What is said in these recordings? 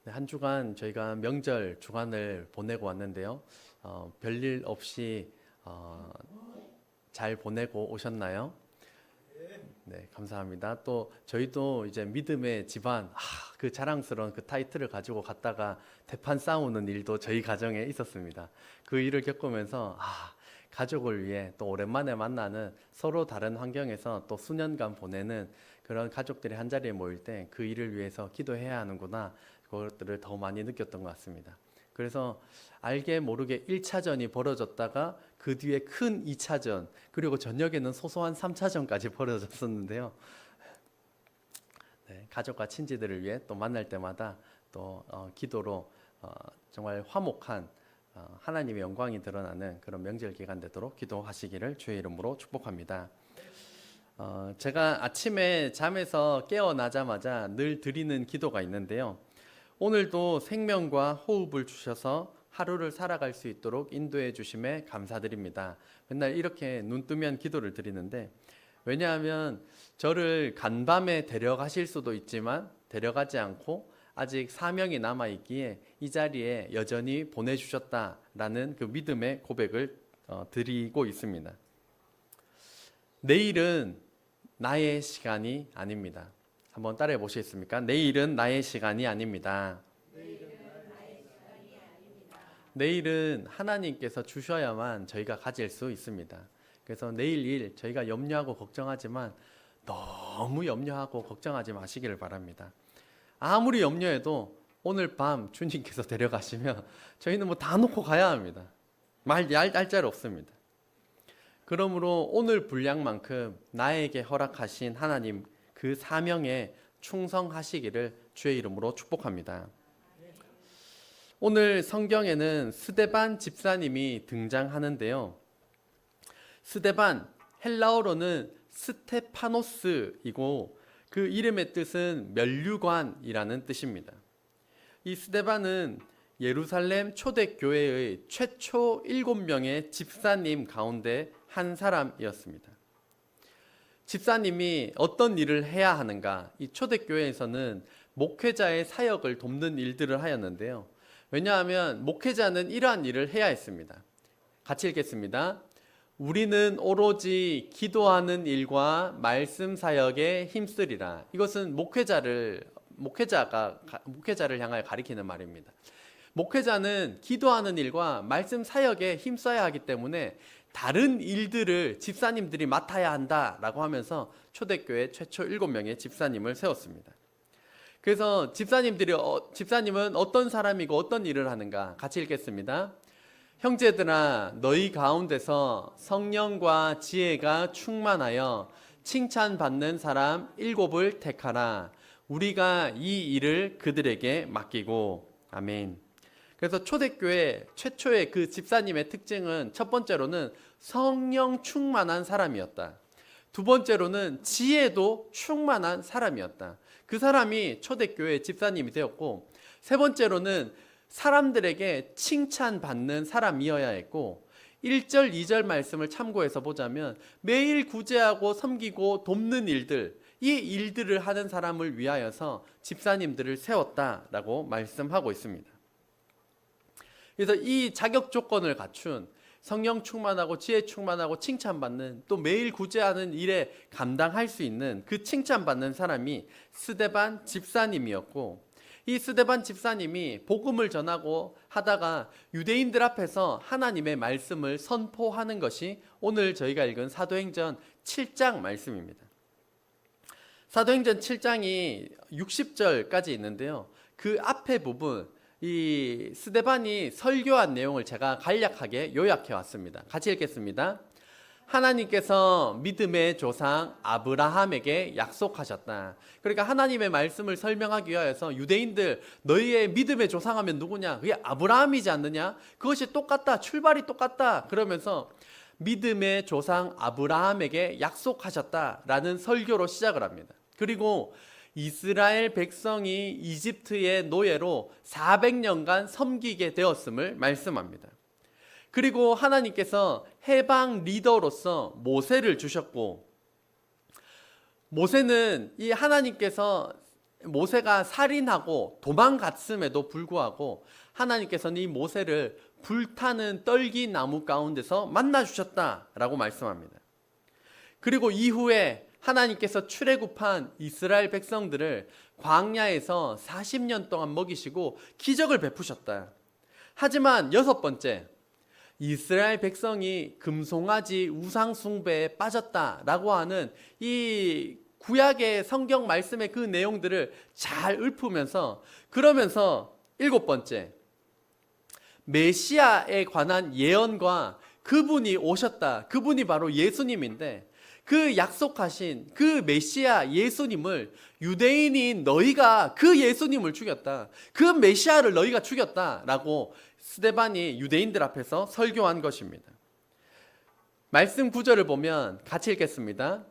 한 주간 저희가 명절 주간을 보내고 왔는데요. 별일 없이 잘 보내고 오셨나요? 네, 감사합니다. 또 저희도 이제 믿음의 집안, 그 자랑스러운 그 타이틀을 가지고 갔다가 대판 싸우는 일도 저희 가정에 있었습니다. 그 일을 겪으면서 가족을 위해 또 오랜만에 만나는 서로 다른 환경에서 또 수년간 보내는 그런 가족들이 한 자리에 모일 때 그 일을 위해서 기도해야 하는구나, 그것들을 더 많이 느꼈던 것 같습니다. 그래서 알게 모르게 1차전이 벌어졌다가 그 뒤에 큰 2차전, 그리고 저녁에는 소소한 3차전까지 벌어졌었는데요. 네, 가족과 친지들을 위해 또 만날 때마다 또 기도로 정말 화목한 하나님의 영광이 드러나는 그런 명절 기간 되도록 기도하시기를 주의 이름으로 축복합니다. 제가 아침에 잠에서 깨어나자마자 늘 드리는 기도가 있는데요. 오늘도 생명과 호흡을 주셔서 하루를 살아갈 수 있도록 인도해 주심에 감사드립니다. 맨날 이렇게 눈 뜨면 기도를 드리는데, 왜냐하면 저를 간밤에 데려가실 수도 있지만 데려가지 않고 아직 사명이 남아있기에 이 자리에 여전히 보내주셨다라는 그 믿음의 고백을 드리고 있습니다. 내일은 나의 시간이 아닙니다. 한번 따라해 보시겠습니까? 내일은 나의 시간이 아닙니다. 내일은 하나님께서 주셔야만 저희가 가질 수 있습니다. 그래서 내일 일 저희가 염려하고 걱정하지만 너무 염려하고 걱정하지 마시기를 바랍니다. 아무리 염려해도 오늘 밤 주님께서 데려가시면 저희는 뭐 다 놓고 가야 합니다. 얄짤 없습니다. 그러므로 오늘 분량만큼 나에게 허락하신 하나님 그 사명에 충성하시기를 주의 이름으로 축복합니다. 오늘 성경에는 스데반 집사님이 등장하는데요. 스데반, 헬라어로는 스테파노스이고 그 이름의 뜻은 면류관이라는 뜻입니다. 이 스데반은 예루살렘 초대교회의 최초 7명의 집사님 가운데 한 사람이었습니다. 집사님이 어떤 일을 해야 하는가? 이 초대교회에서는 목회자의 사역을 돕는 일들을 하였는데요. 왜냐하면 목회자는 이러한 일을 해야 했습니다. 같이 읽겠습니다. 우리는 오로지 기도하는 일과 말씀 사역에 힘쓰리라. 이것은 목회자를 향하여 가리키는 말입니다. 목회자는 기도하는 일과 말씀 사역에 힘써야 하기 때문에 다른 일들을 집사님들이 맡아야 한다라고 하면서 초대교회 최초 7명의 집사님을 세웠습니다. 그래서 집사님은 어떤 사람이고 어떤 일을 하는가? 같이 읽겠습니다. 형제들아, 너희 가운데서 성령과 지혜가 충만하여 칭찬받는 사람 7을 택하라. 우리가 이 일을 그들에게 맡기고. 아멘. 그래서 초대교회 최초의 그 집사님의 특징은 첫 번째로는 성령 충만한 사람이었다. 두 번째로는 지혜도 충만한 사람이었다. 그 사람이 초대교회 집사님이 되었고, 세 번째로는 사람들에게 칭찬받는 사람이어야 했고, 1절, 2절 말씀을 참고해서 보자면 매일 구제하고 섬기고 돕는 일들, 이 일들을 하는 사람을 위하여서 집사님들을 세웠다라고 말씀하고 있습니다. 그래서 이 자격 조건을 갖춘 성령 충만하고 지혜 충만하고 칭찬받는, 또 매일 구제하는 일에 감당할 수 있는 그 칭찬받는 사람이 스데반 집사님이었고, 이 스데반 집사님이 복음을 전하고 하다가 유대인들 앞에서 하나님의 말씀을 선포하는 것이 오늘 저희가 읽은 사도행전 7장 말씀입니다. 사도행전 7장이 60절까지 있는데요. 그 앞에 부분, 이 스데반이 설교한 내용을 제가 간략하게 요약해 왔습니다. 같이 읽겠습니다. 하나님께서 믿음의 조상 아브라함에게 약속하셨다. 그러니까 하나님의 말씀을 설명하기 위하여서 유대인들, 너희의 믿음의 조상하면 누구냐? 그게 아브라함이지 않느냐? 그것이 똑같다. 출발이 똑같다. 그러면서 믿음의 조상 아브라함에게 약속하셨다라는 설교로 시작을 합니다. 그리고 이스라엘 백성이 이집트의 노예로 400년간 섬기게 되었음을 말씀합니다. 그리고 하나님께서 해방 리더로서 모세를 주셨고, 모세는 이 하나님께서 모세가 살인하고 도망갔음에도 불구하고 하나님께서는 이 모세를 불타는 떨기 나무 가운데서 만나 주셨다라고 말씀합니다. 그리고 이후에 하나님께서 출애굽한 이스라엘 백성들을 광야에서 40년 동안 먹이시고 기적을 베푸셨다. 하지만 여섯 번째, 이스라엘 백성이 금송아지 우상 숭배에 빠졌다라고 하는 이 구약의 성경 말씀의 그 내용들을 잘 읊으면서, 그러면서 일곱 번째, 메시아에 관한 예언과 그분이 오셨다, 그분이 바로 예수님인데, 그 약속하신 그 메시아 예수님을 유대인인 너희가 그 예수님을 죽였다, 그 메시아를 너희가 죽였다라고 스데반이 유대인들 앞에서 설교한 것입니다. 말씀 구절을 보면 같이 읽겠습니다.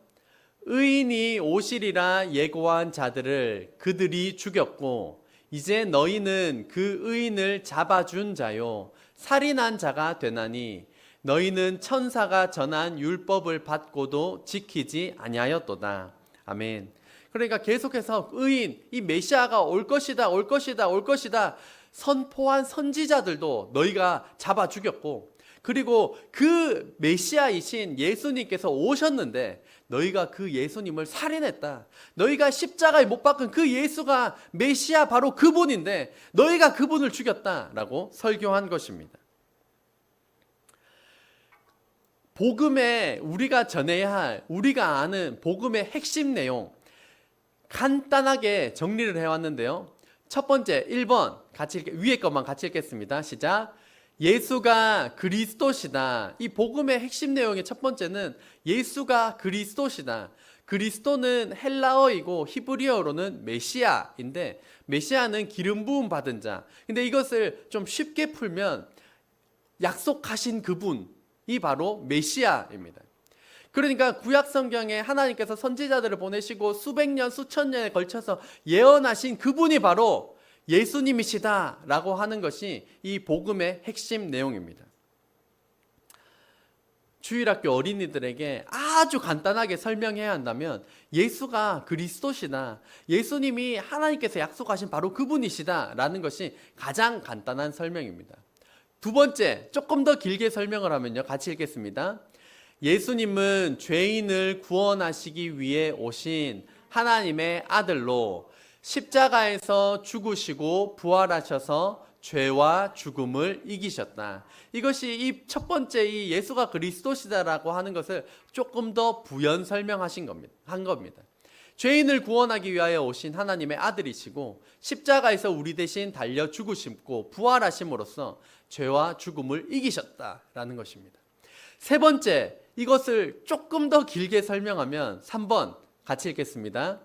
의인이 오시리라 예고한 자들을 그들이 죽였고 이제 너희는 그 의인을 잡아준 자요 살인한 자가 되나니 너희는 천사가 전한 율법을 받고도 지키지 아니하였도다. 아멘. 그러니까 계속해서 의인, 이 메시아가 올 것이다, 올 것이다, 올 것이다 선포한 선지자들도 너희가 잡아 죽였고, 그리고 그 메시아이신 예수님께서 오셨는데 너희가 그 예수님을 살인했다. 너희가 십자가에 못 박은 그 예수가 메시아 바로 그분인데 너희가 그분을 죽였다라고 설교한 것입니다. 복음에 우리가 전해야 할, 우리가 아는 복음의 핵심 내용 간단하게 정리를 해왔는데요. 첫 번째 1번 같이 위에 것만 같이 읽겠습니다. 시작. 예수가 그리스도시다. 이 복음의 핵심 내용의 첫 번째는 예수가 그리스도시다. 그리스도는 헬라어이고 히브리어로는 메시아인데, 메시아는 기름 부음 받은 자. 근데 이것을 좀 쉽게 풀면 약속하신 그분이 바로 메시아입니다. 그러니까 구약 성경에 하나님께서 선지자들을 보내시고 수백 년, 수천 년에 걸쳐서 예언하신 그분이 바로 예수님이시다라고 하는 것이 이 복음의 핵심 내용입니다. 주일학교 어린이들에게 아주 간단하게 설명해야 한다면 예수가 그리스도시다, 예수님이 하나님께서 약속하신 바로 그분이시다라는 것이 가장 간단한 설명입니다. 두 번째, 조금 더 길게 설명을 하면요. 같이 읽겠습니다. 예수님은 죄인을 구원하시기 위해 오신 하나님의 아들로 십자가에서 죽으시고 부활하셔서 죄와 죽음을 이기셨다. 이것이 이 첫 번째 이 예수가 그리스도시다라고 하는 것을 조금 더 부연 설명하신 겁니다. 죄인을 구원하기 위하여 오신 하나님의 아들이시고 십자가에서 우리 대신 달려 죽으시고 부활하심으로써 죄와 죽음을 이기셨다라는 것입니다. 세 번째, 이것을 조금 더 길게 설명하면 3번 같이 읽겠습니다.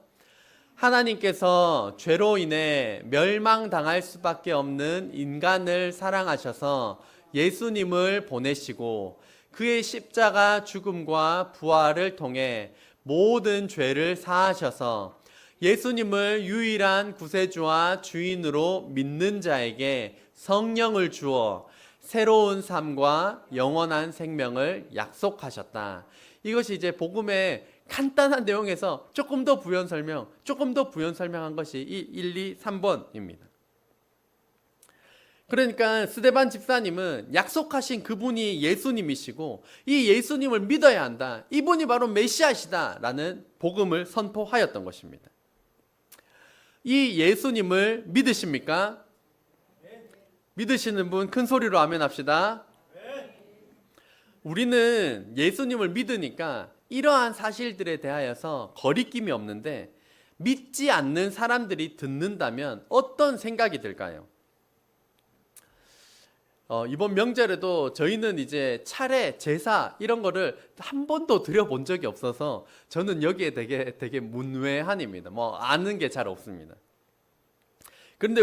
하나님께서 죄로 인해 멸망당할 수밖에 없는 인간을 사랑하셔서 예수님을 보내시고 그의 십자가 죽음과 부활을 통해 모든 죄를 사하셔서 예수님을 유일한 구세주와 주인으로 믿는 자에게 성령을 주어 새로운 삶과 영원한 생명을 약속하셨다. 이것이 이제 복음의 간단한 내용에서 조금 더 부연 설명한 것이 이 1, 2, 3번입니다. 그러니까 스데반 집사님은 약속하신 그분이 예수님이시고 이 예수님을 믿어야 한다, 이분이 바로 메시아시다라는 복음을 선포하였던 것입니다. 이 예수님을 믿으십니까? 믿으시는 분 큰 소리로 아멘 합시다. 우리는 예수님을 믿으니까 이러한 사실들에 대하여서 거리낌이 없는데, 믿지 않는 사람들이 듣는다면 어떤 생각이 들까요? 이번 명절에도 저희는 이제 차례, 제사 이런 거를 한 번도 드려본 적이 없어서 저는 여기에 되게 문외한입니다. 아는 게 잘 없습니다. 그런데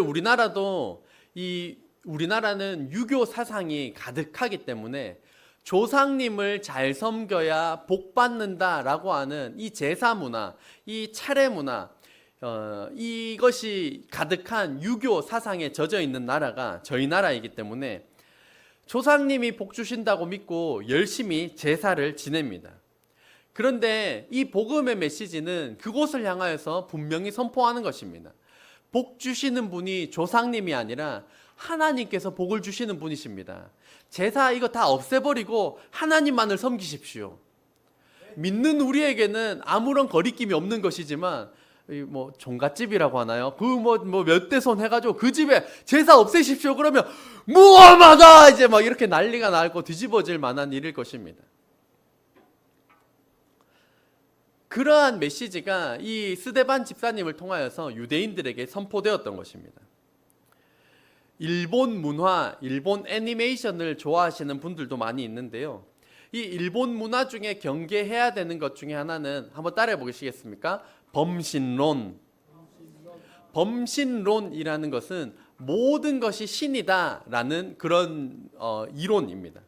우리나라는 유교 사상이 가득하기 때문에 조상님을 잘 섬겨야 복 받는다라고 하는 이 제사 문화, 이 차례 문화, 이것이 가득한 유교 사상에 젖어 있는 나라가 저희 나라이기 때문에 조상님이 복 주신다고 믿고 열심히 제사를 지냅니다. 그런데 이 복음의 메시지는 그곳을 향하여서 분명히 선포하는 것입니다. 복 주시는 분이 조상님이 아니라 하나님께서 복을 주시는 분이십니다. 제사 이거 다 없애버리고 하나님만을 섬기십시오. 믿는 우리에게는 아무런 거리낌이 없는 것이지만 뭐 종갓집이라고 하나요? 그 뭐 몇 대 손 해가지고 그 집에 제사 없애십시오. 그러면 무엄하다 이제 막 이렇게 난리가 나고 뒤집어질 만한 일일 것입니다. 그러한 메시지가 이 스데반 집사님을 통하여서 유대인들에게 선포되었던 것입니다. 일본 문화, 일본 애니메이션을 좋아하시는 분들도 많이 있는데요. 이 일본 문화 중에 경계해야 되는 것 중에 하나는 한번 따라해 보시겠습니까? 범신론. 범신론이라는 것은 모든 것이 신이다라는 그런 이론입니다.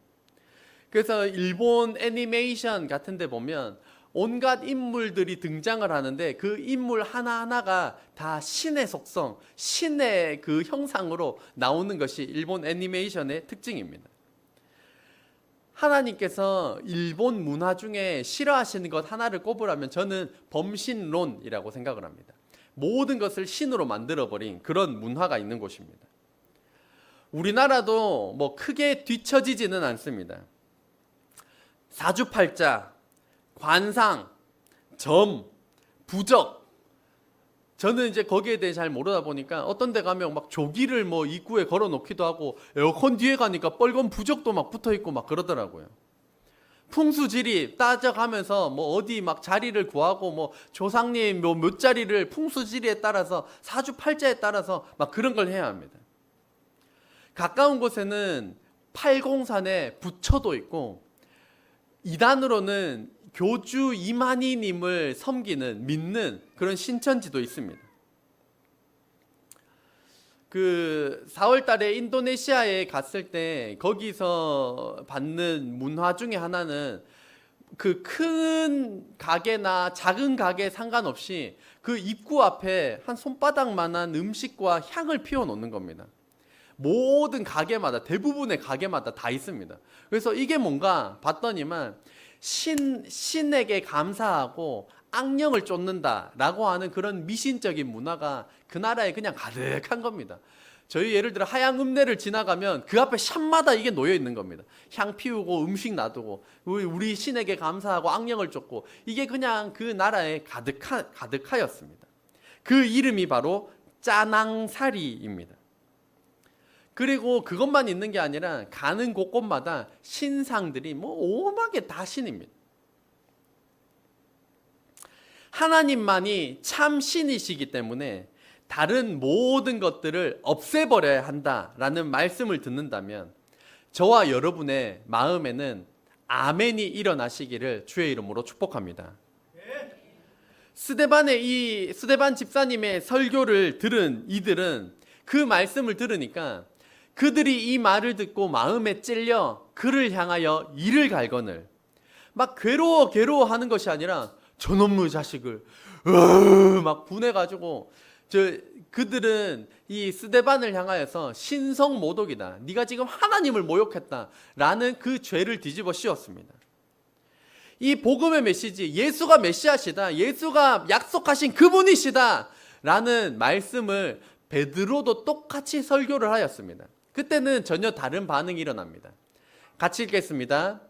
그래서 일본 애니메이션 같은 데 보면 온갖 인물들이 등장을 하는데 그 인물 하나하나가 다 신의 속성, 신의 그 형상으로 나오는 것이 일본 애니메이션의 특징입니다. 하나님께서 일본 문화 중에 싫어하시는 것 하나를 꼽으라면 저는 범신론이라고 생각을 합니다. 모든 것을 신으로 만들어버린 그런 문화가 있는 곳입니다. 우리나라도 뭐 크게 뒤처지지는 않습니다. 사주팔자, 관상, 점, 부적. 저는 이제 거기에 대해 잘 모르다 보니까 어떤 데 가면 막 조기를 뭐 입구에 걸어 놓기도 하고 에어컨 뒤에 가니까 빨간 부적도 막 붙어 있고 막 그러더라고요. 풍수지리 따져가면서 뭐 어디 막 자리를 구하고 뭐 조상님 뭐 몇 자리를 풍수지리에 따라서 사주팔자에 따라서 막 그런 걸 해야 합니다. 가까운 곳에는 팔공산에 부처도 있고 이단으로는 교주 이만희님을 섬기는 믿는 그런 신천지도 있습니다. 그 4월 달에 인도네시아에 갔을 때 거기서 받는 문화 중에 하나는 그 큰 가게나 작은 가게 상관없이 그 입구 앞에 한 손바닥만한 음식과 향을 피워 놓는 겁니다. 모든 가게마다, 대부분의 가게마다 다 있습니다. 그래서 이게 뭔가 봤더니만 신에게 감사하고 악령을 쫓는다라고 하는 그런 미신적인 문화가 그 나라에 그냥 가득한 겁니다. 저희 예를 들어 하양 읍내를 지나가면 그 앞에 샵마다 이게 놓여 있는 겁니다. 향 피우고 음식 놔두고 우리 신에게 감사하고 악령을 쫓고 이게 그냥 그 나라에 가득하였습니다. 그 이름이 바로 짜낭사리입니다. 그리고 그것만 있는 게 아니라 가는 곳곳마다 신상들이 뭐 오만하게 다 신입니다. 하나님만이 참 신이시기 때문에 다른 모든 것들을 없애버려야 한다라는 말씀을 듣는다면 저와 여러분의 마음에는 아멘이 일어나시기를 주의 이름으로 축복합니다. 스데반 집사님의 설교를 들은 이들은 그 말씀을 들으니까 그들이 이 말을 듣고 마음에 찔려 그를 향하여 이를 갈거늘 막 괴로워하는 것이 아니라 저놈의 자식을 막 분해가지고 그들은 이 스데반을 향하여서 신성모독이다. 네가 지금 하나님을 모욕했다라는 그 죄를 뒤집어 씌웠습니다. 이 복음의 메시지, 예수가 메시아시다, 예수가 약속하신 그분이시다 라는 말씀을 베드로도 똑같이 설교를 하였습니다. 그때는 전혀 다른 반응이 일어납니다. 같이 읽겠습니다.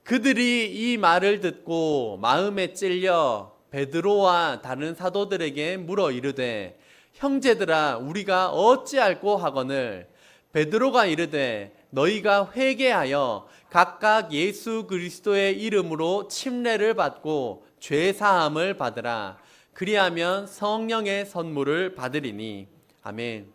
그들이 이 말을 듣고 마음에 찔려 베드로와 다른 사도들에게 물어 이르되 형제들아 우리가 어찌할꼬 하거늘 베드로가 이르되 너희가 회개하여 각각 예수 그리스도의 이름으로 침례를 받고 죄 사함을 받으라. 그리하면 성령의 선물을 받으리니. 아멘.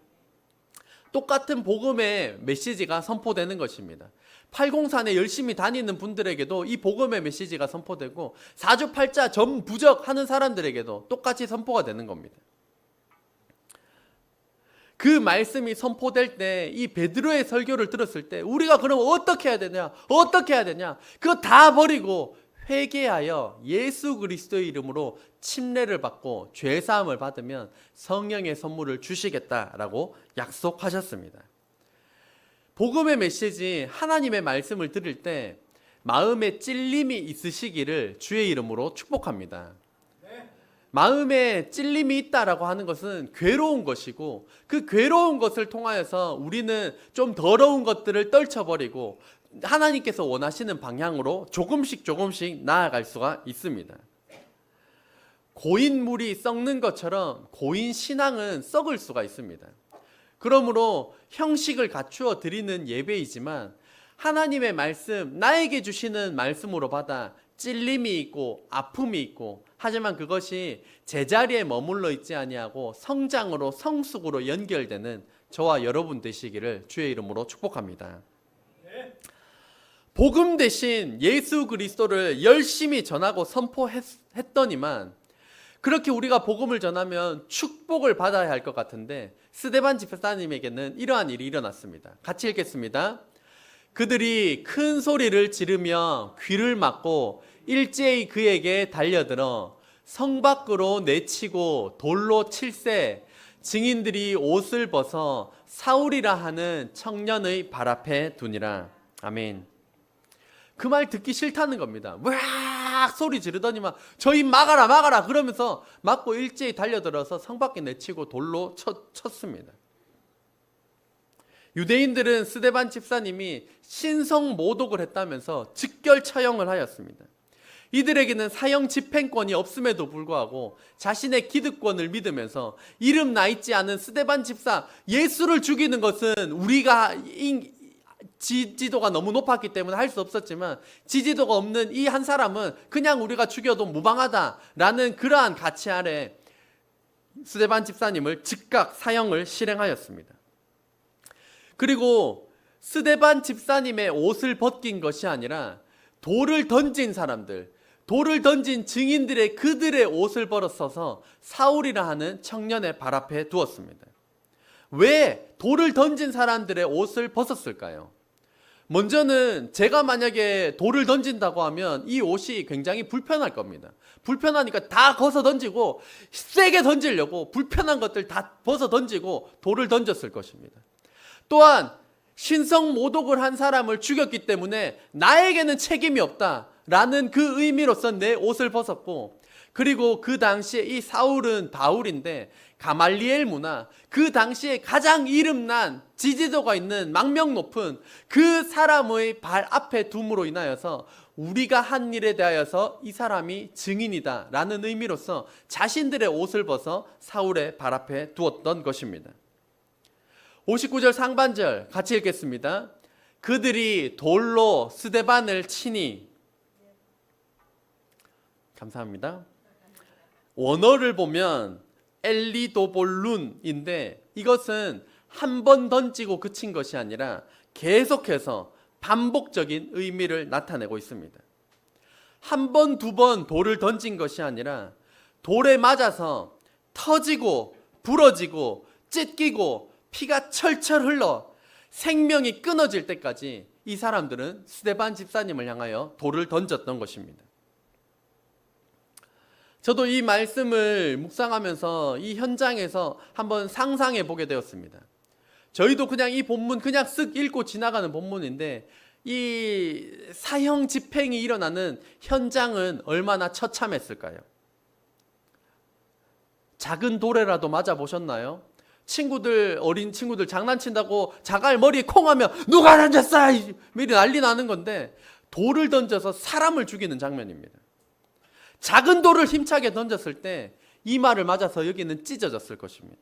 똑같은 복음의 메시지가 선포되는 것입니다. 팔공산에 열심히 다니는 분들에게도 이 복음의 메시지가 선포되고 사주팔자 점부적 하는 사람들에게도 똑같이 선포가 되는 겁니다. 그 말씀이 선포될 때 이 베드로의 설교를 들었을 때 우리가 그럼 어떻게 해야 되냐? 어떻게 해야 되냐? 그거 다 버리고 회개하여 예수 그리스도의 이름으로 침례를 받고 죄사함을 받으면 성령의 선물을 주시겠다라고 약속하셨습니다. 복음의 메시지, 하나님의 말씀을 들을 때 마음에 찔림이 있으시기를 주의 이름으로 축복합니다. 마음에 찔림이 있다라고 하는 것은 괴로운 것이고, 그 괴로운 것을 통하여서 우리는 좀 더러운 것들을 떨쳐버리고 하나님께서 원하시는 방향으로 조금씩 나아갈 수가 있습니다. 고인 물이 썩는 것처럼 고인 신앙은 썩을 수가 있습니다. 그러므로 형식을 갖추어 드리는 예배이지만 하나님의 말씀, 나에게 주시는 말씀으로 받아 찔림이 있고 아픔이 있고, 하지만 그것이 제자리에 머물러 있지 아니하고 성장으로 성숙으로 연결되는 저와 여러분 되시기를 주의 이름으로 축복합니다. 복음 대신 예수 그리스도를 열심히 전하고 선포했더니만, 그렇게 우리가 복음을 전하면 축복을 받아야 할 것 같은데 스데반 집사님에게는 이러한 일이 일어났습니다. 같이 읽겠습니다. 그들이 큰 소리를 지르며 귀를 막고 일제히 그에게 달려들어 성 밖으로 내치고 돌로 칠세, 증인들이 옷을 벗어 사울이라 하는 청년의 발 앞에 두니라. 아멘. 그 말 듣기 싫다는 겁니다. 으악 소리 지르더니만 저희 막아라 그러면서 막고 일제히 달려들어서 성 밖에 내치고 돌로 쳤습니다. 유대인들은 스데반 집사님이 신성 모독을 했다면서 즉결 처형을 하였습니다. 이들에게는 사형 집행권이 없음에도 불구하고 자신의 기득권을 믿으면서 이름 나 있지 않은 스데반 집사 예수를 죽이는 것은 우리가 지지도가 너무 높았기 때문에 할 수 없었지만, 지지도가 없는 이 한 사람은 그냥 우리가 죽여도 무방하다라는 그러한 가치 아래 스데반 집사님을 즉각 사형을 실행하였습니다. 그리고 스데반 집사님의 옷을 벗긴 것이 아니라 돌을 던진 사람들, 돌을 던진 증인들의 그들의 옷을 벌어서서 사울이라 하는 청년의 발 앞에 두었습니다. 왜 돌을 던진 사람들의 옷을 벗었을까요? 먼저는 제가 만약에 돌을 던진다고 하면 이 옷이 굉장히 불편할 겁니다. 불편하니까 다 벗어 던지고 세게 던지려고 불편한 것들 다 벗어 던지고 돌을 던졌을 것입니다. 또한 신성 모독을 한 사람을 죽였기 때문에 나에게는 책임이 없다라는 그 의미로서 내 옷을 벗었고, 그리고 그 당시에 이 사울은 바울인데 가말리엘 문화, 그 당시에 가장 이름난 지지도가 있는 망명 높은 그 사람의 발 앞에 둠으로 인하여서 우리가 한 일에 대하여서 이 사람이 증인이다 라는 의미로서 자신들의 옷을 벗어 사울의 발 앞에 두었던 것입니다. 59절 상반절 같이 읽겠습니다. 그들이 돌로 스데반을 치니, 감사합니다. 원어를 보면 엘리도볼룬인데 이것은 한 번 던지고 그친 것이 아니라 계속해서 반복적인 의미를 나타내고 있습니다. 한 번, 두 번 돌을 던진 것이 아니라 돌에 맞아서 터지고 부러지고 찢기고 피가 철철 흘러 생명이 끊어질 때까지 이 사람들은 스데반 집사님을 향하여 돌을 던졌던 것입니다. 저도 이 말씀을 묵상하면서 이 현장에서 한번 상상해 보게 되었습니다. 저희도 그냥 이 본문 그냥 쓱 읽고 지나가는 본문인데 이 사형 집행이 일어나는 현장은 얼마나 처참했을까요? 작은 돌에라도 맞아 보셨나요? 어린 친구들 장난친다고 자갈 머리에 콩 하면 누가 던졌어! 미리 난리 나는 건데 돌을 던져서 사람을 죽이는 장면입니다. 작은 돌을 힘차게 던졌을 때 이마를 맞아서 여기는 찢어졌을 것입니다.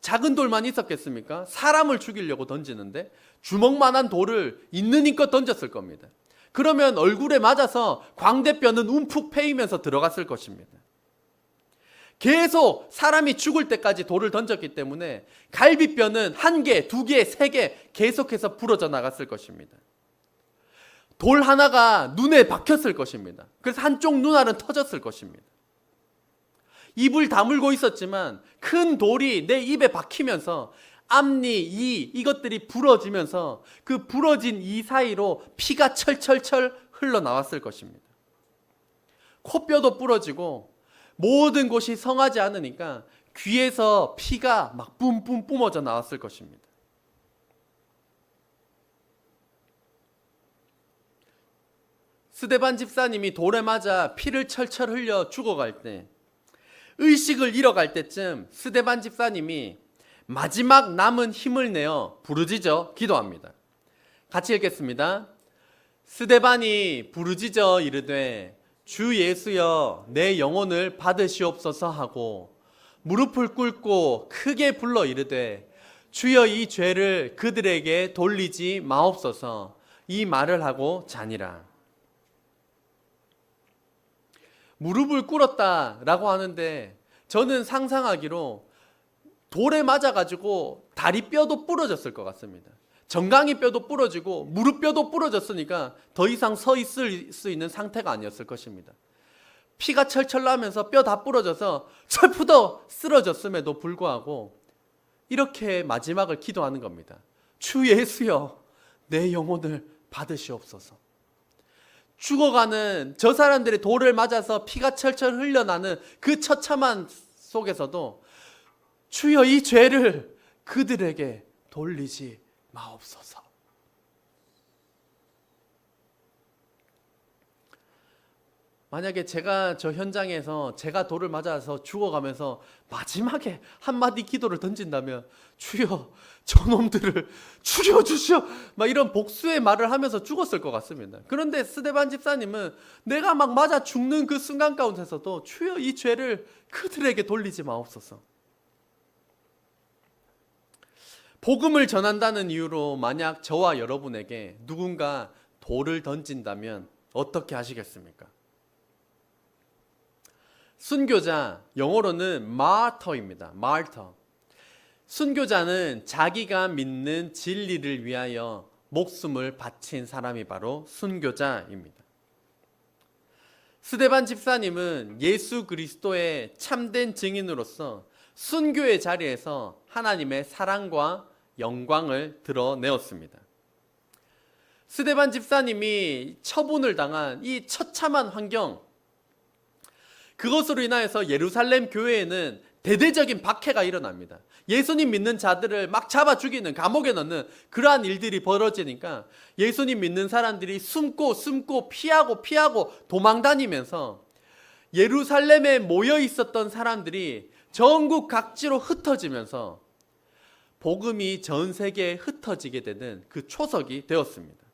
작은 돌만 있었겠습니까? 사람을 죽이려고 던지는데 주먹만한 돌을 있는 힘껏 던졌을 겁니다. 그러면 얼굴에 맞아서 광대뼈는 움푹 패이면서 들어갔을 것입니다. 계속 사람이 죽을 때까지 돌을 던졌기 때문에 갈비뼈는 1개, 2개, 3개 계속해서 부러져 나갔을 것입니다. 돌 하나가 눈에 박혔을 것입니다. 그래서 한쪽 눈알은 터졌을 것입니다. 입을 다물고 있었지만 큰 돌이 내 입에 박히면서 앞니, 이것들이 부러지면서 그 부러진 이 사이로 피가 철철철 흘러나왔을 것입니다. 코뼈도 부러지고 모든 곳이 성하지 않으니까 귀에서 피가 막 뿜뿜 뿜어져 나왔을 것입니다. 스데반 집사님이 돌에 맞아 피를 철철 흘려 죽어갈 때, 의식을 잃어갈 때쯤 스데반 집사님이 마지막 남은 힘을 내어 부르짖어 기도합니다. 같이 읽겠습니다. 스데반이 부르짖어 이르되 주 예수여 내 영혼을 받으시옵소서 하고 무릎을 꿇고 크게 불러 이르되 주여 이 죄를 그들에게 돌리지 마옵소서, 이 말을 하고 자니라. 무릎을 꿇었다라고 하는데 저는 상상하기로 돌에 맞아가지고 다리뼈도 부러졌을 것 같습니다. 정강이 뼈도 부러지고 무릎뼈도 부러졌으니까 더 이상 서 있을 수 있는 상태가 아니었을 것입니다. 피가 철철 나면서 뼈 다 부러져서 철푸더 쓰러졌음에도 불구하고 이렇게 마지막을 기도하는 겁니다. 주 예수여 내 영혼을 받으시옵소서. 죽어가는 저 사람들의 돌을 맞아서 피가 철철 흘러나는 그 처참한 속에서도 주여 이 죄를 그들에게 돌리지 마옵소서. 만약에 제가 저 현장에서 제가 돌을 맞아서 죽어가면서 마지막에 한마디 기도를 던진다면 주여 저놈들을 죽여주시오 막 이런 복수의 말을 하면서 죽었을 것 같습니다. 그런데 스데반 집사님은 내가 막 맞아 죽는 그 순간 가운데서도 주여 이 죄를 그들에게 돌리지 마옵소서. 복음을 전한다는 이유로 만약 저와 여러분에게 누군가 돌을 던진다면 어떻게 하시겠습니까? 순교자, 영어로는 martyr입니다. martyr. 순교자는 자기가 믿는 진리를 위하여 목숨을 바친 사람이 바로 순교자입니다. 스데반 집사님은 예수 그리스도의 참된 증인으로서 순교의 자리에서 하나님의 사랑과 영광을 드러내었습니다. 스데반 집사님이 처분을 당한 이 처참한 환경, 그것으로 인하여서 예루살렘 교회에는 대대적인 박해가 일어납니다. 예수님 믿는 자들을 막 잡아 죽이는, 감옥에 넣는 그러한 일들이 벌어지니까 예수님 믿는 사람들이 숨고 피하고 도망 다니면서 예루살렘에 모여 있었던 사람들이 전국 각지로 흩어지면서 복음이 전 세계에 흩어지게 되는 그 초석이 되었습니다.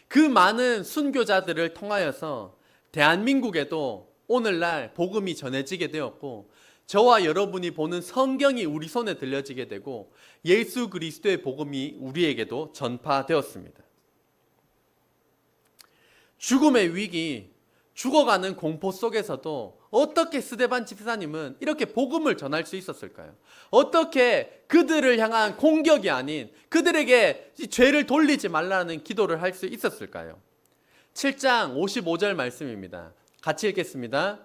그 많은 순교자들을 통하여서 대한민국에도 오늘날 복음이 전해지게 되었고, 저와 여러분이 보는 성경이 우리 손에 들려지게 되고 예수 그리스도의 복음이 우리에게도 전파되었습니다. 죽음의 위기, 죽어가는 공포 속에서도 어떻게 스데반 집사님은 이렇게 복음을 전할 수 있었을까요? 어떻게 그들을 향한 공격이 아닌 그들에게 죄를 돌리지 말라는 기도를 할 수 있었을까요? 7장 55절 말씀입니다. 같이 읽겠습니다.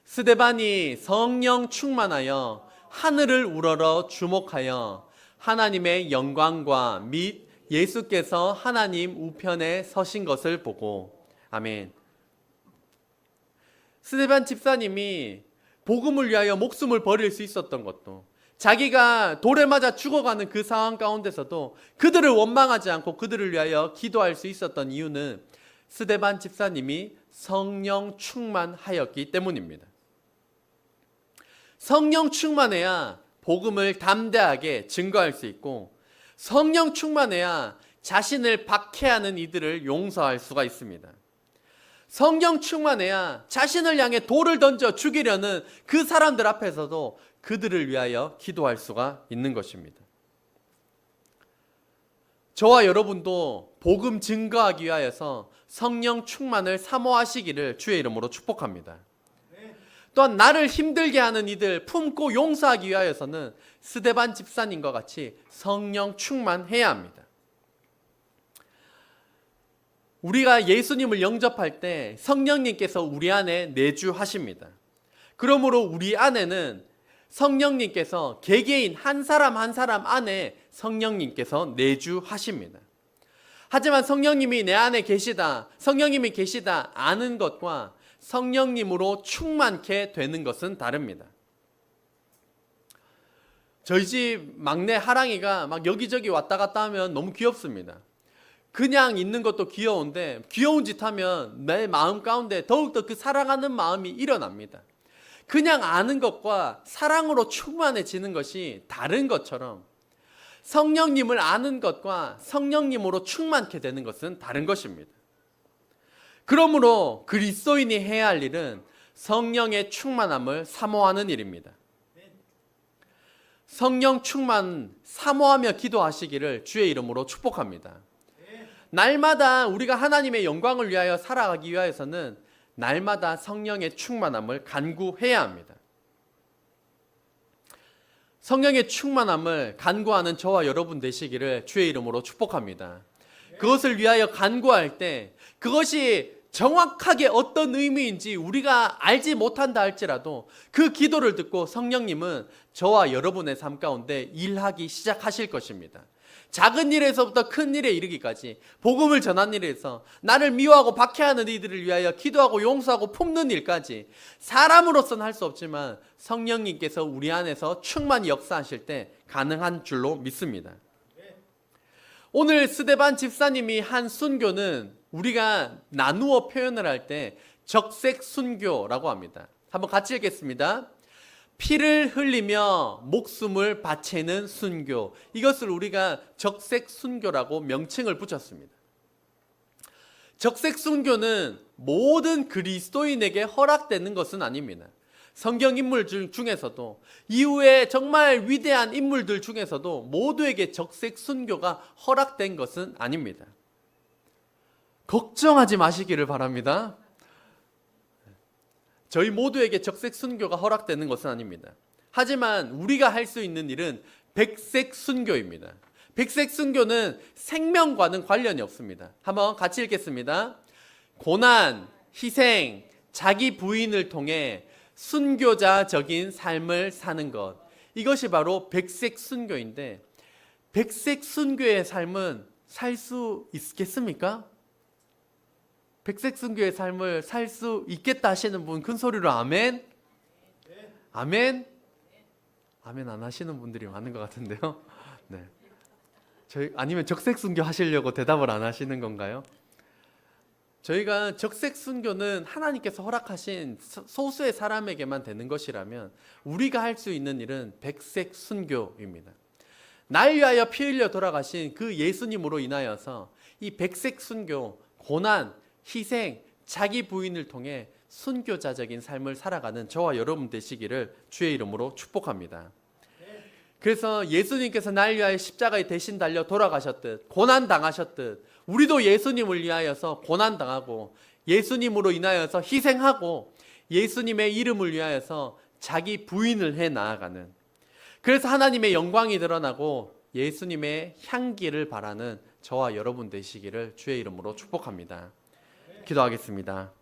스데반이 성령 충만하여 하늘을 우러러 주목하여 하나님의 영광과 및 예수께서 하나님 우편에 서신 것을 보고. 아멘. 스데반 집사님이 복음을 위하여 목숨을 버릴 수 있었던 것도, 자기가 돌에 맞아 죽어가는 그 상황 가운데서도 그들을 원망하지 않고 그들을 위하여 기도할 수 있었던 이유는 스데반 집사님이 성령 충만하였기 때문입니다. 성령 충만해야 복음을 담대하게 증거할 수 있고, 성령 충만해야 자신을 박해하는 이들을 용서할 수가 있습니다. 성령 충만해야 자신을 향해 돌을 던져 죽이려는 그 사람들 앞에서도 그들을 위하여 기도할 수가 있는 것입니다. 저와 여러분도 복음 증거하기 위하여서 성령 충만을 사모하시기를 주의 이름으로 축복합니다. 또한 나를 힘들게 하는 이들 품고 용서하기 위하여서는 스데반 집사님과 같이 성령 충만해야 합니다. 우리가 예수님을 영접할 때 성령님께서 우리 안에 내주하십니다. 그러므로 우리 안에는 성령님께서 개개인 한 사람 한 사람 안에 성령님께서 내주하십니다. 하지만 성령님이 내 안에 계시다, 성령님이 계시다 아는 것과 성령님으로 충만케 되는 것은 다릅니다. 저희 집 막내 하랑이가 막 여기저기 왔다 갔다 하면 너무 귀엽습니다. 그냥 있는 것도 귀여운데 귀여운 짓 하면 내 마음 가운데 더욱더 그 사랑하는 마음이 일어납니다. 그냥 아는 것과 사랑으로 충만해지는 것이 다른 것처럼 성령님을 아는 것과 성령님으로 충만케 되는 것은 다른 것입니다. 그러므로 그리스도인이 해야 할 일은 성령의 충만함을 사모하는 일입니다. 성령 충만 사모하며 기도하시기를 주의 이름으로 축복합니다. 날마다 우리가 하나님의 영광을 위하여 살아가기 위하여서는 날마다 성령의 충만함을 간구해야 합니다. 성령의 충만함을 간구하는 저와 여러분 되시기를 주의 이름으로 축복합니다. 그것을 위하여 간구할 때 그것이 정확하게 어떤 의미인지 우리가 알지 못한다 할지라도 그 기도를 듣고 성령님은 저와 여러분의 삶 가운데 일하기 시작하실 것입니다. 작은 일에서부터 큰 일에 이르기까지 복음을 전하는 일에서 나를 미워하고 박해하는 이들을 위하여 기도하고 용서하고 품는 일까지 사람으로서는 할 수 없지만 성령님께서 우리 안에서 충만히 역사하실 때 가능한 줄로 믿습니다. 오늘 스데반 집사님이 한 순교는 우리가 나누어 표현을 할 때 적색 순교라고 합니다. 한번 같이 읽겠습니다. 피를 흘리며 목숨을 바치는 순교. 이것을 우리가 적색 순교라고 명칭을 붙였습니다. 적색 순교는 모든 그리스도인에게 허락되는 것은 아닙니다. 성경 인물 중에서도 이후에 정말 위대한 인물들 중에서도 모두에게 적색 순교가 허락된 것은 아닙니다. 걱정하지 마시기를 바랍니다. 저희 모두에게 적색 순교가 허락되는 것은 아닙니다. 하지만 우리가 할 수 있는 일은 백색 순교입니다. 백색 순교는 생명과는 관련이 없습니다. 한번 같이 읽겠습니다. 고난, 희생, 자기 부인을 통해 순교자적인 삶을 사는 것. 이것이 바로 백색 순교인데 백색 순교의 삶은 살 수 있겠습니까? 백색 순교의 삶을 살 수 있겠다 하시는 분 큰 소리로 아멘? 아멘? 아멘 안 하시는 분들이 많은 것 같은데요. 네. 아니면 적색 순교 하시려고 대답을 안 하시는 건가요? 저희가 적색 순교는 하나님께서 허락하신 소수의 사람에게만 되는 것이라면 우리가 할 수 있는 일은 백색 순교입니다. 날 위하여 피 흘려 돌아가신 그 예수님으로 인하여서 이 백색 순교, 고난, 희생, 자기 부인을 통해 순교자적인 삶을 살아가는 저와 여러분 되시기를 주의 이름으로 축복합니다. 그래서 예수님께서 날 위하여 십자가에 대신 달려 돌아가셨듯 고난 당하셨듯 우리도 예수님을 위하여서 고난 당하고 예수님으로 인하여서 희생하고 예수님의 이름을 위하여서 자기 부인을 해 나아가는, 그래서 하나님의 영광이 드러나고 예수님의 향기를 바라는 저와 여러분 되시기를 주의 이름으로 축복합니다. 기도하겠습니다.